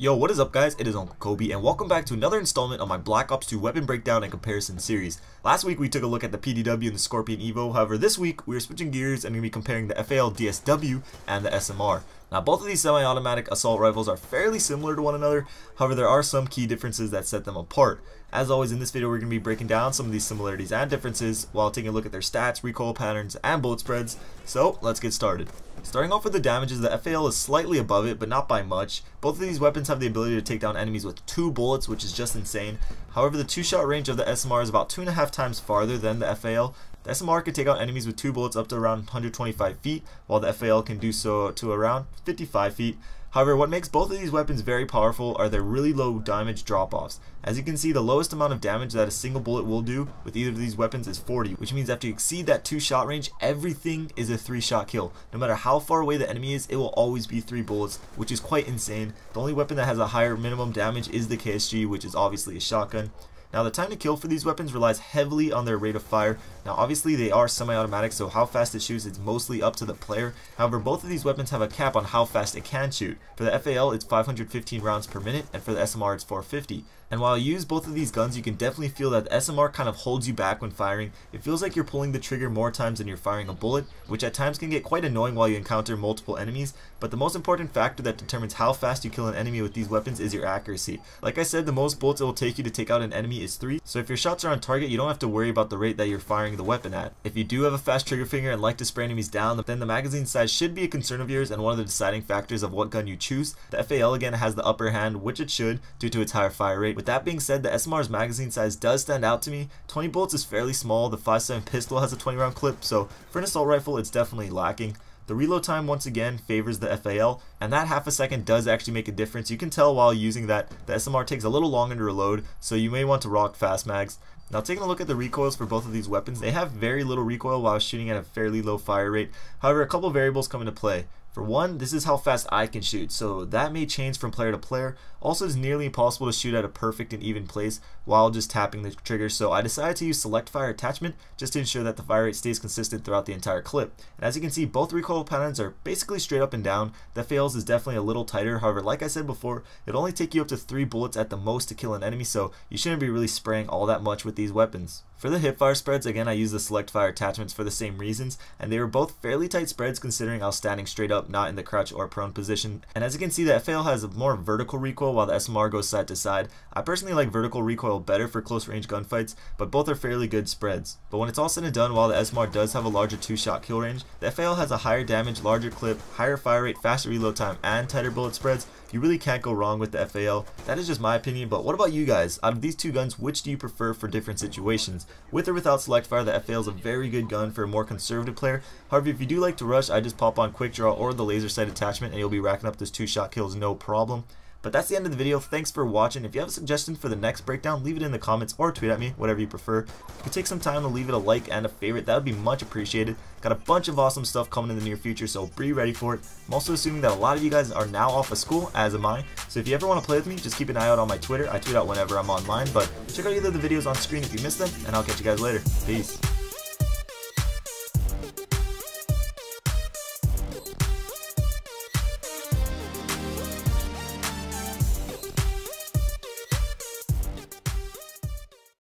Yo, what is up guys? It is Uncle Kobe and welcome back to another installment of my Black Ops 2 weapon breakdown and comparison series. Last week we took a look at the PDW and the Scorpion Evo, however this week we are switching gears and going to be comparing the FAL DSW and the SMR. Now both of these semi-automatic assault rifles are fairly similar to one another, however there are some key differences that set them apart. As always in this video we're going to be breaking down some of these similarities and differences while taking a look at their stats, recoil patterns, and bullet spreads, so let's get started. Starting off with the damages, the FAL is slightly above it, but not by much. Both of these weapons have the ability to take down enemies with 2 bullets, which is just insane. However, the 2-shot range of the SMR is about 2.5 times farther than the FAL. The SMR can take out enemies with 2 bullets up to around 125 feet, while the FAL can do so to around 55 feet. However, what makes both of these weapons very powerful are their really low damage drop-offs. As you can see, the lowest amount of damage that a single bullet will do with either of these weapons is 40, which means after you exceed that 2-shot range, everything is a 3-shot kill. No matter how far away the enemy is, it will always be 3 bullets, which is quite insane. The only weapon that has a higher minimum damage is the KSG, which is obviously a shotgun. Now the time to kill for these weapons relies heavily on their rate of fire. Now obviously they are semi-automatic, so how fast it shoots is mostly up to the player. However, both of these weapons have a cap on how fast it can shoot. For the FAL it's 515 rounds per minute, and for the SMR it's 450. And while you use both of these guns, you can definitely feel that the SMR kind of holds you back when firing. It feels like you're pulling the trigger more times than you're firing a bullet, which at times can get quite annoying while you encounter multiple enemies. But the most important factor that determines how fast you kill an enemy with these weapons is your accuracy. Like I said, the most bullets it will take you to take out an enemy is 3, so if your shots are on target, you don't have to worry about the rate that you're firing the weapon at. If you do have a fast trigger finger and like to spray enemies down, then the magazine size should be a concern of yours and one of the deciding factors of what gun you choose. The FAL again has the upper hand, which it should, due to its higher fire rate. With that being said, the SMR's magazine size does stand out to me. 20 bullets is fairly small. The 5.7 pistol has a 20 round clip, so for an assault rifle it's definitely lacking. The reload time once again favors the FAL, and that half a second does actually make a difference. You can tell while using that the SMR takes a little longer to reload, so you may want to rock fast mags. Now taking a look at the recoils for both of these weapons, they have very little recoil while shooting at a fairly low fire rate. However, a couple variables come into play. For one, this is how fast I can shoot, so that may change from player to player. Also, it's nearly impossible to shoot at a perfect and even place while just tapping the trigger, so I decided to use select fire attachment just to ensure that the fire rate stays consistent throughout the entire clip. And as you can see, both recoil patterns are basically straight up and down. The FAL's is definitely a little tighter, however, like I said before, it'll only take you up to 3 bullets at the most to kill an enemy, so you shouldn't be really spraying all that much with these weapons. For the hipfire spreads, again I use the select fire attachments for the same reasons, and they were both fairly tight spreads considering I was standing straight up, not in the crouch or prone position. And as you can see, the FAL has a more vertical recoil while the SMR goes side to side. I personally like vertical recoil better for close range gunfights, but both are fairly good spreads. But when it's all said and done, while the SMR does have a larger 2-shot kill range, the FAL has a higher damage, larger clip, higher fire rate, faster reload time, and tighter bullet spreads. You really can't go wrong with the FAL. That is just my opinion, but what about you guys? Out of these two guns, which do you prefer for different situations? With or without select fire, the FAL is a very good gun for a more conservative player. However, if you do like to rush, I just pop on quick draw or the laser sight attachment and you'll be racking up those 2-shot kills no problem. But that's the end of the video. Thanks for watching. If you have a suggestion for the next breakdown, leave it in the comments or tweet at me, whatever you prefer. If you could take some time to leave it a like and a favorite, that would be much appreciated. Got a bunch of awesome stuff coming in the near future, so be ready for it. I'm also assuming that a lot of you guys are now off of school, as am I. So if you ever want to play with me, just keep an eye out on my Twitter. I tweet out whenever I'm online, but check out either of the videos on screen if you missed them, and I'll catch you guys later. Peace.